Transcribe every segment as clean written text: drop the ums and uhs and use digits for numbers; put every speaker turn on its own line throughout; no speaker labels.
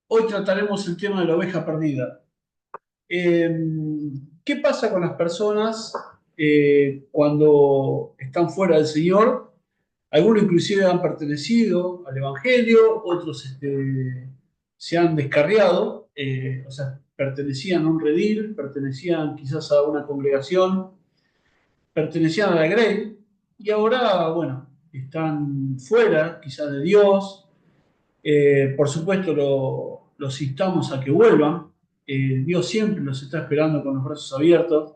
Hoy trataremos el tema de la oveja perdida. Eh, ¿Qué pasa con las personas cuando están fuera del Señor? Algunos inclusive han pertenecido al Evangelio, otros se han descarriado, o sea, pertenecían a un redil, pertenecían quizás a una congregación, pertenecían a la Grey, y ahora, bueno, están fuera quizás de Dios. Por supuesto, los instamos a que vuelvan. Dios siempre los está esperando con los brazos abiertos.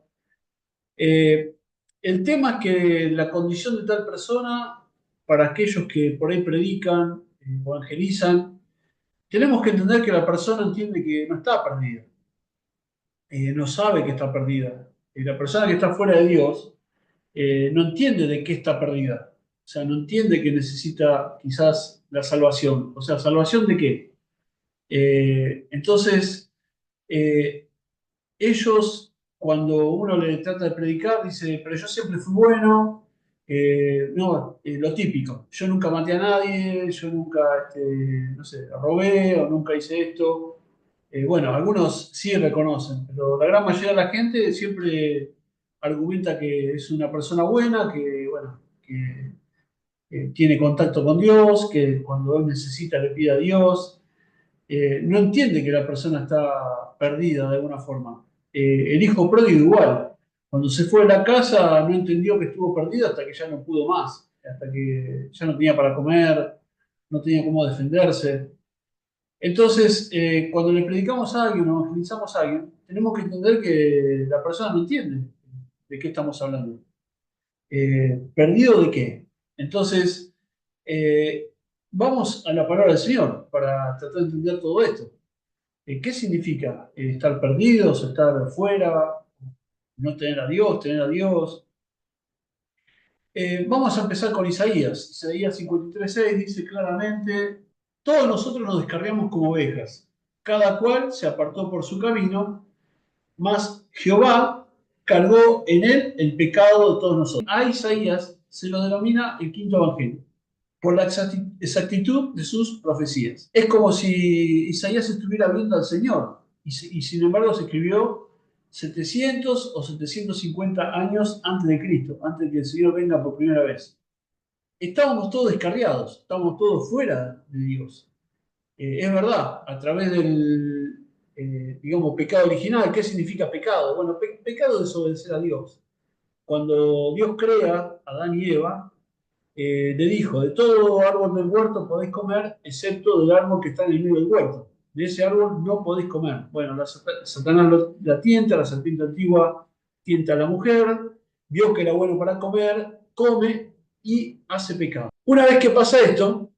Eh, el tema es que la condición de tal persona, para aquellos que por ahí predican, evangelizan, tenemos que entender que la persona entiende que no está perdida, no sabe que está perdida. La persona que está fuera de Dios no entiende de qué está perdida. O sea, no entiende que necesita quizás la salvación. O sea, ¿salvación de qué? Entonces, eh, ellos, cuando uno le trata de predicar, dice, pero yo siempre fui bueno, no, lo típico, yo nunca maté a nadie, yo nunca, no sé, robé o nunca hice esto. Bueno, algunos sí reconocen, pero la gran mayoría de la gente siempre argumenta que es una persona buena, que, bueno, que tiene contacto con Dios, que cuando él necesita le pide a Dios. No entiende que la persona está perdida de alguna forma. El hijo pródigo igual. Cuando se fue de la casa no entendió que estuvo perdido hasta que ya no pudo más, hasta que ya no tenía para comer, no tenía cómo defenderse. Entonces, cuando le predicamos a alguien o evangelizamos a alguien, tenemos que entender que la persona no entiende de qué estamos hablando. ¿Perdido de qué? Entonces, eh, vamos a la palabra del Señor para tratar de entender todo esto. ¿Qué significa estar perdidos, estar fuera, no tener a Dios, tener a Dios? Vamos a empezar con Isaías. Isaías 53:6 dice claramente, todos nosotros nos descarriamos como ovejas, cada cual se apartó por su camino, mas Jehová cargó en él el pecado de todos nosotros. A Isaías se lo denomina el quinto evangelio, por la exactitud de sus profecías. Es como si Isaías estuviera viendo al Señor y sin embargo se escribió 700 o 750 años antes de Cristo, antes de que el Señor venga por primera vez. Estábamos todos descarriados, estábamos todos fuera de Dios. Es verdad, a través del, digamos, pecado original. ¿Qué significa pecado? Bueno, pecado es desobedecer a Dios. Cuando Dios crea a Adán y Eva, le dijo, de todo árbol del huerto podéis comer, excepto del árbol que está en el medio del huerto. De ese árbol no podéis comer. Bueno, Satanás la tienta, la serpiente antigua tienta a la mujer, vio que era bueno para comer, come y hace pecado. Una vez que pasa esto,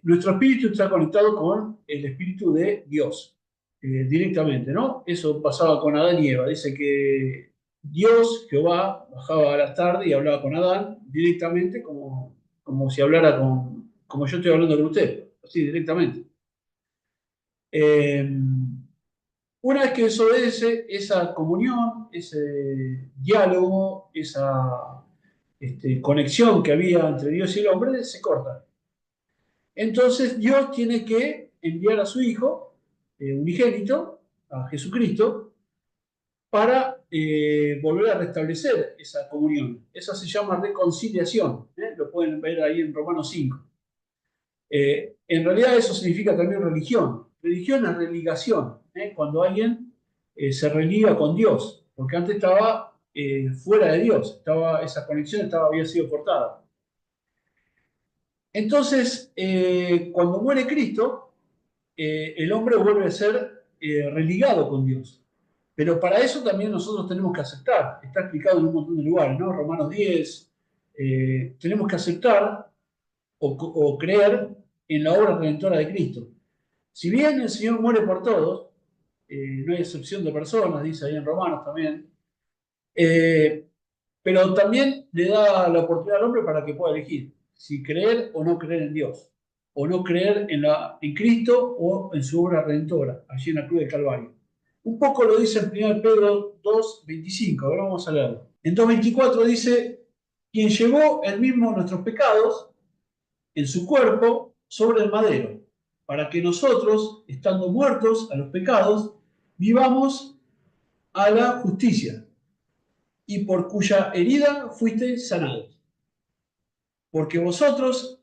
nuestro espíritu está conectado con el espíritu de Dios, directamente, ¿no? Eso pasaba con Adán y Eva. Dice que Dios, Jehová, bajaba a la tarde y hablaba con Adán directamente, como si hablara como yo estoy hablando con usted, así directamente. Eh, una vez que desobedece, esa comunión, ese diálogo, esa conexión que había entre Dios y el hombre se corta. Entonces Dios tiene que enviar a su Hijo, unigénito, a Jesucristo, para volver a restablecer esa comunión. Esa se llama reconciliación, ¿eh? Lo pueden ver ahí en Romanos 5. En realidad eso significa también religión. Religión es religación, ¿eh? Cuando alguien se religa con Dios, porque antes estaba fuera de Dios, esa conexión había sido cortada. Entonces, cuando muere Cristo, el hombre vuelve a ser religado con Dios. Pero para eso también nosotros tenemos que aceptar. Está explicado en un montón de lugares, ¿no? Romanos 10. Tenemos que aceptar o creer en la obra redentora de Cristo. Si bien el Señor muere por todos, no hay excepción de personas, dice ahí en Romanos también, eh, pero también le da la oportunidad al hombre para que pueda elegir si creer o no creer en Dios, o no creer en Cristo o en su obra redentora, allí en la cruz del Calvario. Un poco lo dice en 1 Pedro 2:25, ahora vamos a leerlo. En 2:24 dice, quien llevó el mismo nuestros pecados en su cuerpo sobre el madero. para que nosotros, estando muertos a los pecados, vivamos a la justicia, y por cuya herida fuisteis sanados. Porque vosotros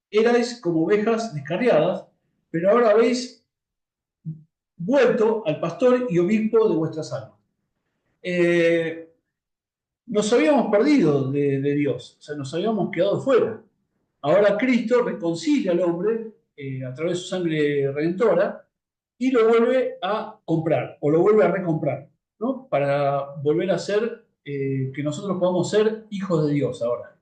erais como ovejas descarriadas, pero ahora habéis vuelto al pastor y obispo de vuestras almas. Nos habíamos perdido de Dios, o sea, nos habíamos quedado fuera. Ahora Cristo reconcilia al hombre a través de su sangre redentora y lo vuelve a comprar o lo vuelve a recomprar, ¿no? Para volver a ser, que nosotros podamos ser hijos de Dios ahora.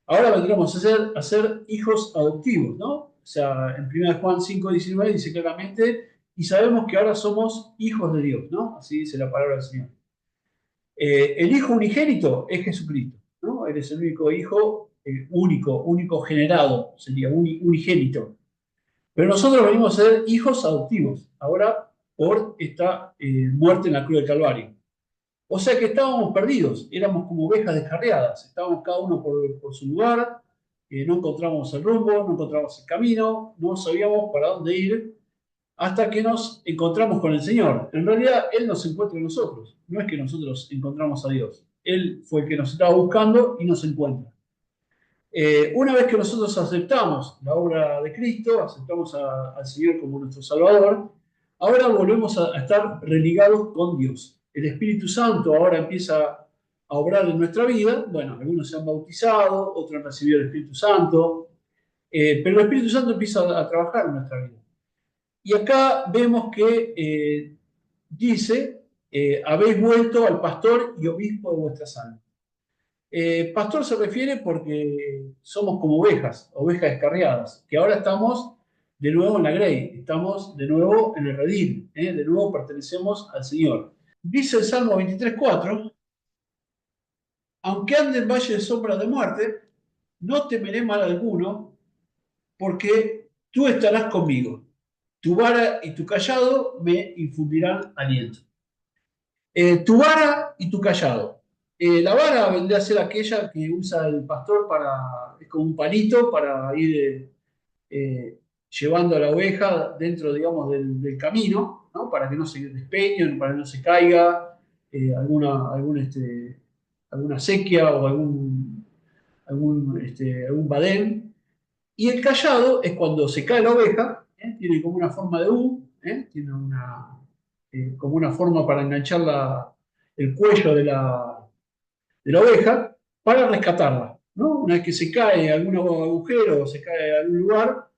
Ahora vendremos a ser hijos adoptivos, ¿no? O sea, en 1 Juan 5:19 dice claramente, y sabemos que ahora somos hijos de Dios, ¿no? Así dice la palabra del Señor. El hijo unigénito es Jesucristo, ¿no? Él es el único hijo, único generado, sería unigénito. Pero nosotros venimos a ser hijos adoptivos, ahora por esta muerte en la cruz del Calvario. O sea que estábamos perdidos, éramos como ovejas descarriadas, estábamos cada uno por su lugar, no encontramos el rumbo, no encontramos el camino, no sabíamos para dónde ir, hasta que nos encontramos con el Señor. En realidad, Él nos encuentra en nosotros, no es que nosotros encontramos a Dios. Él fue el que nos estaba buscando y nos encuentra. Una vez que nosotros aceptamos la obra de Cristo, aceptamos al Señor como nuestro Salvador, ahora volvemos a estar religados con Dios. El Espíritu Santo ahora empieza a obrar en nuestra vida. Bueno, algunos se han bautizado, otros han recibido el Espíritu Santo, pero el Espíritu Santo empieza a trabajar en nuestra vida. Y acá vemos que dice, habéis vuelto al pastor y obispo de vuestras almas. Pastor se refiere porque somos como ovejas, ovejas descarriadas, que ahora estamos de nuevo en la grey, estamos de nuevo en el redil, de nuevo pertenecemos al Señor. Dice el Salmo 23:4, aunque ande en valle de sombra de muerte, no temeré mal alguno, porque tú estarás conmigo. Tu vara y tu callado me infundirán aliento. Tu vara y tu callado. La vara vendría a ser aquella que usa el pastor es como un palito para ir llevando a la oveja dentro, digamos, del camino, ¿no? Para que no se despeñen, para que no se caiga alguna sequía o algún badén. Y el callado es cuando se cae la oveja, tiene como una forma de U, tiene como una forma para enganchar el cuello de la oveja para rescatarla, ¿no? Una vez que se cae algún agujero o se cae a algún lugar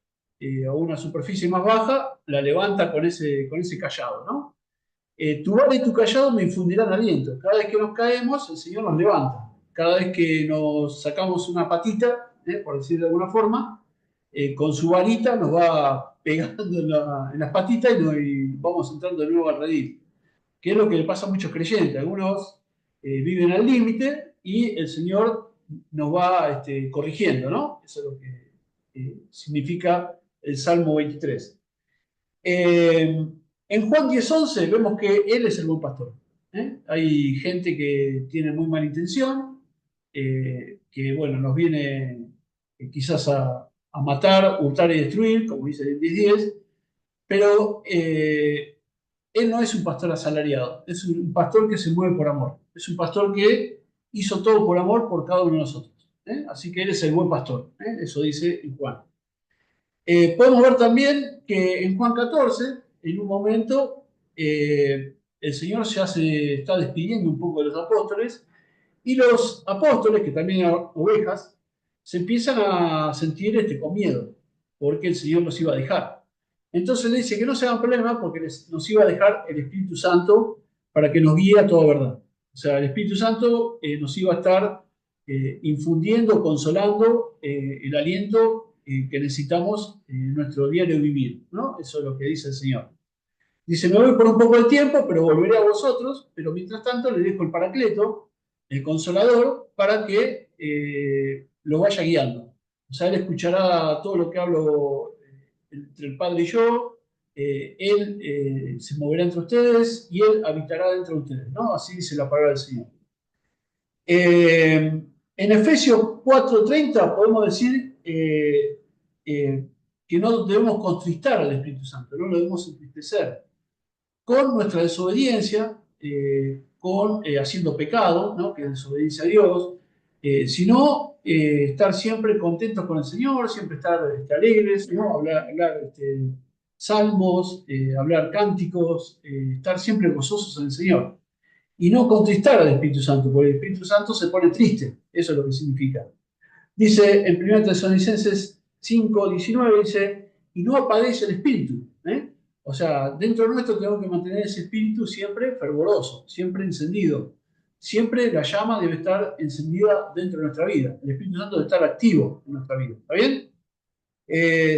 o una superficie más baja, la levanta con ese callado, ¿no? Tu vara y tu callado me infundirán aliento. Cada vez que nos caemos, el Señor nos levanta. Cada vez que nos sacamos una patita, por decirlo de alguna forma, con su varita nos va pegando en las patitas y vamos entrando de nuevo al redil. Que es lo que le pasa a muchos creyentes. Algunos viven al límite y el Señor nos va corrigiendo, ¿no? Eso es lo que significa el Salmo 23. En Juan 10:11 vemos que Él es el buen pastor. Hay gente que tiene muy mala intención, que bueno, nos viene quizás a matar, hurtar y destruir, como dice el 10:10, pero Él no es un pastor asalariado, es un pastor que se mueve por amor, es un pastor que hizo todo por amor por cada uno de nosotros. Así que Él es el buen pastor, eso dice en Juan. Podemos ver también que en Juan 14, en un momento, el Señor ya se está despidiendo un poco de los apóstoles y los apóstoles, que también eran ovejas, se empiezan a sentir con miedo, porque el Señor los iba a dejar. Entonces le dice que no se hagan problemas porque nos iba a dejar el Espíritu Santo para que nos guíe a toda verdad. O sea, el Espíritu Santo nos iba a estar infundiendo, consolando el aliento que necesitamos en nuestro diario vivir, ¿no? Eso es lo que dice el Señor. Dice, me voy por un poco de tiempo, pero volveré a vosotros, pero mientras tanto le dejo el Paracleto, el Consolador, para que lo vaya guiando. O sea, él escuchará todo lo que hablo entre el Padre y yo, él se moverá entre ustedes y él habitará dentro de ustedes, ¿no? Así dice la palabra del Señor. En Efesios 4:30 podemos decir que no debemos contristar al Espíritu Santo, no lo debemos entristecer con nuestra desobediencia, con haciendo pecado, ¿no? Que es desobediencia a Dios, sino estar siempre contentos con el Señor, siempre estar alegres, ¿no? Hablar salmos, hablar cánticos, estar siempre gozosos en el Señor. Y no contristar al Espíritu Santo, porque el Espíritu Santo se pone triste, eso es lo que significa. Dice en 1 Tesalonicenses 5:19, dice, y no apaguéis el espíritu. O sea, dentro de nuestro tenemos que mantener ese espíritu siempre fervoroso, siempre encendido. Siempre la llama debe estar encendida dentro de nuestra vida. El Espíritu Santo debe estar activo en nuestra vida. ¿Está bien?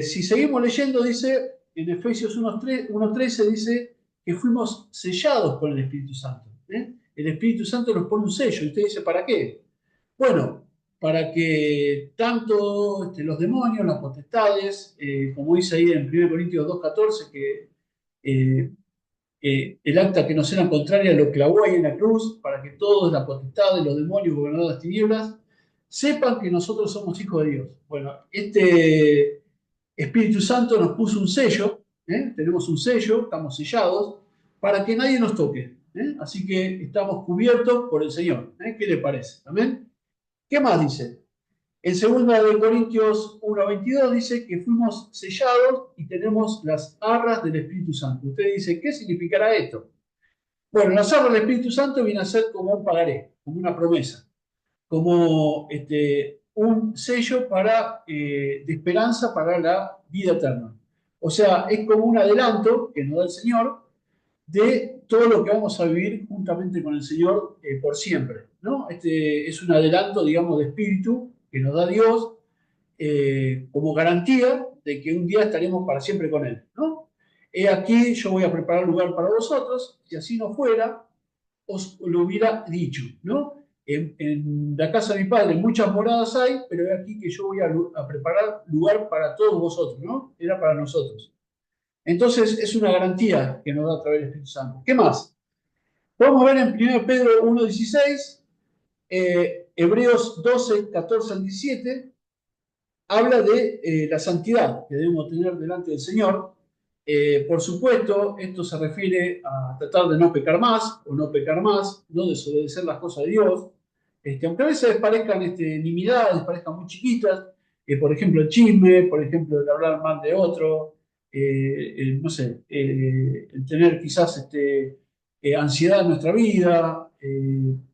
Si seguimos leyendo, dice, en Efesios 1:13 dice que fuimos sellados con el Espíritu Santo. El Espíritu Santo nos pone un sello. Y usted dice, ¿para qué? Bueno, para que tanto los demonios, las potestades, como dice ahí en 1 Corintios 2:14, que eh, el acta que nos era contraria lo clavó ahí en la cruz, para que todos, las potestades, los demonios, gobernadores de las tinieblas, sepan que nosotros somos hijos de Dios. Bueno, este Espíritu Santo nos puso un sello, tenemos un sello, estamos sellados, para que nadie nos toque. Así que estamos cubiertos por el Señor. ¿Qué le parece? ¿Amén? ¿Qué más dice? En 2 Corintios 1:22 dice que fuimos sellados y tenemos las arras del Espíritu Santo. Usted dice, ¿qué significará esto? Bueno, las arras del Espíritu Santo viene a ser como un pagaré, como una promesa, como un sello de esperanza para la vida eterna. O sea, es como un adelanto que nos da el Señor de todo lo que vamos a vivir juntamente con el Señor por siempre, ¿no? Este es un adelanto, digamos, de espíritu que nos da Dios como garantía de que un día estaremos para siempre con Él, ¿no? He aquí, yo voy a preparar lugar para vosotros, si así no fuera, os lo hubiera dicho, ¿no? En la casa de mi padre muchas moradas hay, pero he aquí que yo voy a preparar lugar para todos vosotros, ¿no? Era para nosotros. Entonces es una garantía que nos da a través del Espíritu Santo. ¿Qué más? Podemos ver en 1 Pedro 1:16, Hebreos 12:14 al 17, habla de la santidad que debemos tener delante del Señor. Por supuesto, esto se refiere a tratar de no pecar más o no pecar más, no desobedecer las cosas de Dios. Aunque a veces parezcan nimiedades, parezcan muy chiquitas, por ejemplo el chisme, por ejemplo el hablar mal de otro, no sé, el tener quizás ansiedad en nuestra vida,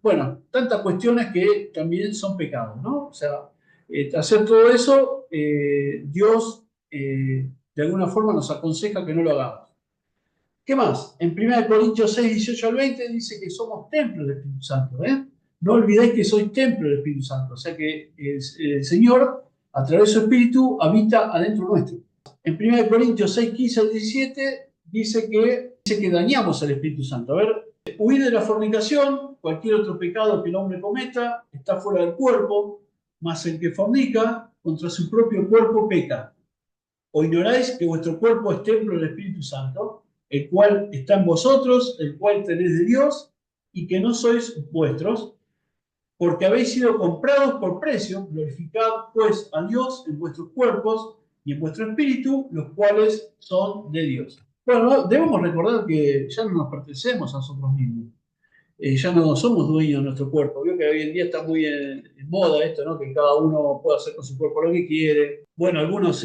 bueno, tantas cuestiones que también son pecados, ¿no? O sea, hacer todo eso, Dios de alguna forma nos aconseja que no lo hagamos. ¿Qué más? En 1 Corintios 6:18 al 20 dice que somos templo del Espíritu Santo. No olvidéis que sois templo del Espíritu Santo. O sea que el Señor, a través de su Espíritu, habita adentro nuestro. En 1 Corintios 6:15 al 17 dice que dañamos al Espíritu Santo. A ver, huid de la fornicación, cualquier otro pecado que el hombre cometa está fuera del cuerpo, mas el que fornica contra su propio cuerpo peca. ¿O ignoráis que vuestro cuerpo es templo del Espíritu Santo, el cual está en vosotros, el cual tenéis de Dios, y que no sois vuestros, porque habéis sido comprados por precio? Glorificad pues a Dios en vuestros cuerpos y en vuestro espíritu, los cuales son de Dios. Bueno, debemos recordar que ya no nos pertenecemos a nosotros mismos. Ya no somos dueños de nuestro cuerpo. Veo que hoy en día está muy en moda esto, ¿no? Que cada uno puede hacer con su cuerpo lo que quiere. Bueno, algunos,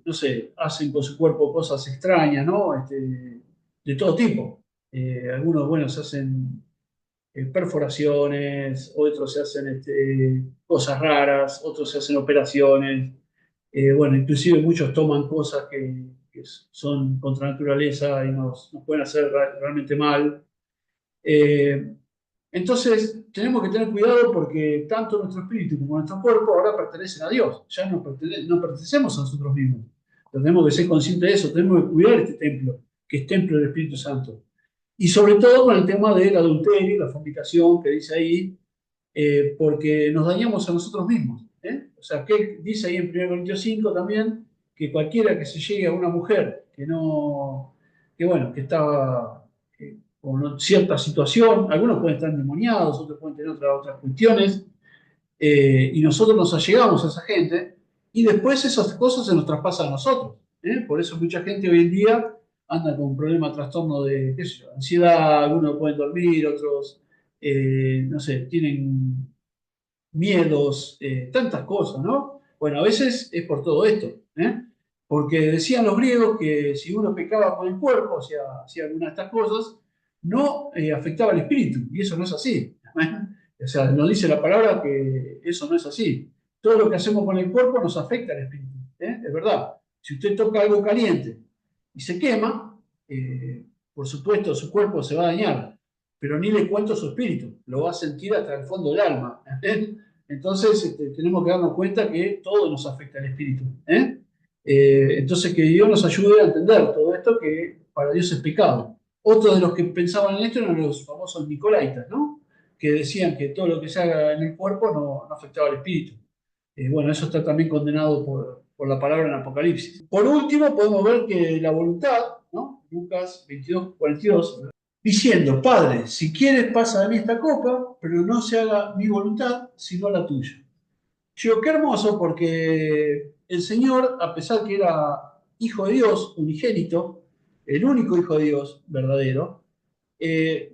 no sé, hacen con su cuerpo cosas extrañas, ¿no? De todo tipo. Algunos, bueno, se hacen perforaciones, otros se hacen cosas raras, otros se hacen operaciones. Bueno, inclusive muchos toman cosas que son contra naturaleza y nos pueden hacer realmente mal. Eh, entonces, tenemos que tener cuidado porque tanto nuestro espíritu como nuestro cuerpo ahora pertenecen a Dios. Ya no pertenecemos a nosotros mismos. Pero tenemos que ser conscientes de eso, tenemos que cuidar este templo, que es templo del Espíritu Santo. Y sobre todo con el tema del adulterio, la fornicación que dice ahí, porque nos dañamos a nosotros mismos. O sea, que dice ahí en 1 Corintios 5 también, que cualquiera que se llegue a una mujer bueno, que estaba con cierta situación, algunos pueden estar endemoniados, otros pueden tener otras cuestiones, y nosotros nos allegamos a esa gente y después esas cosas se nos traspasan a nosotros. Por eso mucha gente hoy en día anda con un problema, trastorno de, qué sé yo, ansiedad, algunos no pueden dormir, otros, no sé, tienen miedos, tantas cosas, ¿no? Bueno, a veces es por todo esto, ¿eh? Porque decían los griegos que si uno pecaba con el cuerpo, o sea, hacía alguna de estas cosas, no afectaba al espíritu, y eso no es así. O sea, nos dice la palabra que eso no es así. Todo lo que hacemos con el cuerpo nos afecta al espíritu, es verdad. Si usted toca algo caliente y se quema, por supuesto su cuerpo se va a dañar, pero ni le cuento su espíritu, lo va a sentir hasta el fondo del alma. Entonces tenemos que darnos cuenta que todo nos afecta al espíritu. Entonces que Dios nos ayude a entender todo esto que para Dios es pecado. Otros de los que pensaban en esto eran los famosos Nicolaitas, ¿no? Que decían que todo lo que se haga en el cuerpo no afectaba al espíritu. Bueno, eso está también condenado por la palabra en Apocalipsis. Por último, podemos ver que la voluntad, ¿no? Lucas 22:42, diciendo, Padre, si quieres pasa de mí esta copa, pero no se haga mi voluntad, sino la tuya. Yo, qué hermoso, porque el Señor, a pesar que era hijo de Dios, unigénito, el único hijo de Dios verdadero,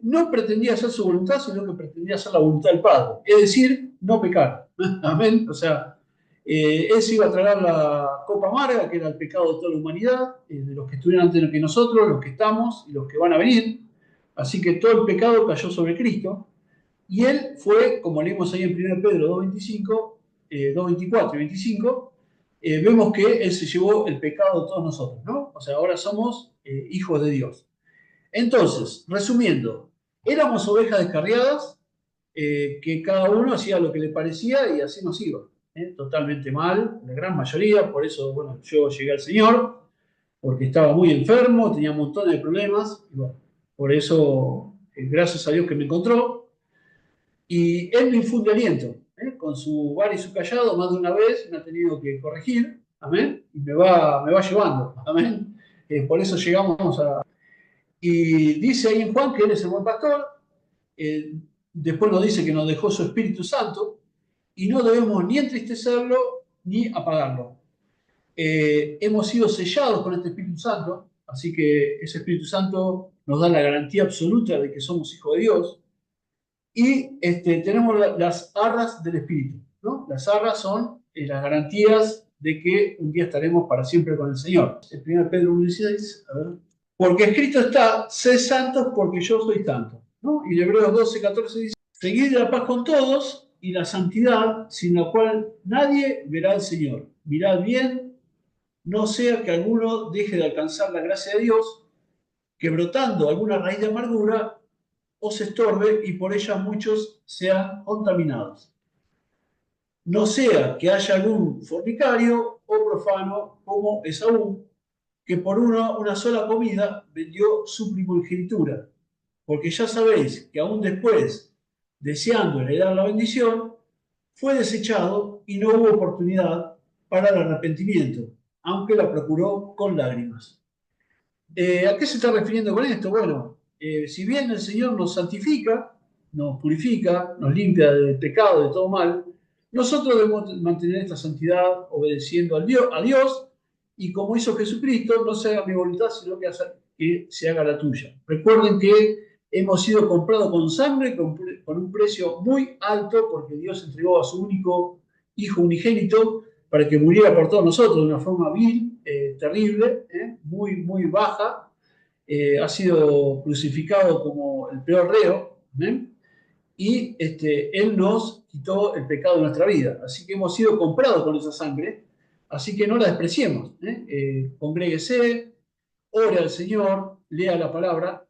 no pretendía hacer su voluntad, sino que pretendía hacer la voluntad del Padre, es decir, no pecar. Amén. O sea, él se iba a tragar la copa amarga, que era el pecado de toda la humanidad, de los que estuvieron antes que nosotros, los que estamos y los que van a venir. Así que todo el pecado cayó sobre Cristo. Y él fue, como leímos ahí en 1 Pedro 2:25, 2:24 y 25, vemos que él se llevó el pecado de todos nosotros, ¿no? O sea, ahora somos hijos de Dios. Entonces, resumiendo, éramos ovejas descarriadas, que cada uno hacía lo que le parecía y así nos iba. Totalmente mal, la gran mayoría, por eso, bueno, yo llegué al Señor, porque estaba muy enfermo, tenía un montón de problemas, y bueno, por eso, gracias a Dios que me encontró, y él me infunde aliento, con su vara y su callado, más de una vez me ha tenido que corregir, amén, y me va llevando, amén. Por eso llegamos a... Y dice ahí en Juan que él es el buen pastor, eh, después nos dice que nos dejó su Espíritu Santo, y no debemos ni entristecerlo ni apagarlo. Hemos sido sellados con este Espíritu Santo, así que ese Espíritu Santo nos da la garantía absoluta de que somos hijos de Dios. Y tenemos las arras del Espíritu, ¿no? Las arras son las garantías de que un día estaremos para siempre con el Señor. El 1 Pedro 1:16, a ver. Porque escrito está, sed santos porque yo soy santo, ¿no? Y Hebreos 12:14 dice, seguid la paz con todos y la santidad, sin la cual nadie verá al Señor. Mirad bien, no sea que alguno deje de alcanzar la gracia de Dios, que brotando alguna raíz de amargura os estorbe y por ella muchos sean contaminados. No sea que haya algún fornicario o profano como Esaú, que por una sola comida vendió su primogenitura, porque ya sabéis que aún después, deseando heredar la bendición, fue desechado y no hubo oportunidad para el arrepentimiento, aunque la procuró con lágrimas. ¿A qué se está refiriendo con esto? Bueno, si bien el Señor nos santifica, nos purifica, nos limpia del pecado, de todo mal, nosotros debemos mantener esta santidad obedeciendo a Dios y como hizo Jesucristo, no se haga mi voluntad, sino que se haga la tuya. Recuerden que hemos sido comprados con sangre, con un precio muy alto, porque Dios entregó a su único Hijo unigénito para que muriera por todos nosotros de una forma vil, terrible, muy, muy baja. Ha sido crucificado como el peor reo, ¿eh? Y Él nos quitó el pecado de nuestra vida. Así que hemos sido comprados con esa sangre, así que no la despreciemos. Congréguese, ore al Señor, lea la palabra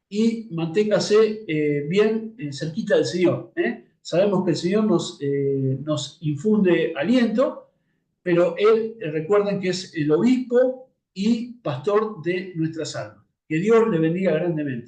y manténgase bien cerquita del Señor. Sabemos que el Señor nos infunde aliento, pero Él, recuerden que es el obispo y pastor de nuestras almas. Que Dios le bendiga grandemente.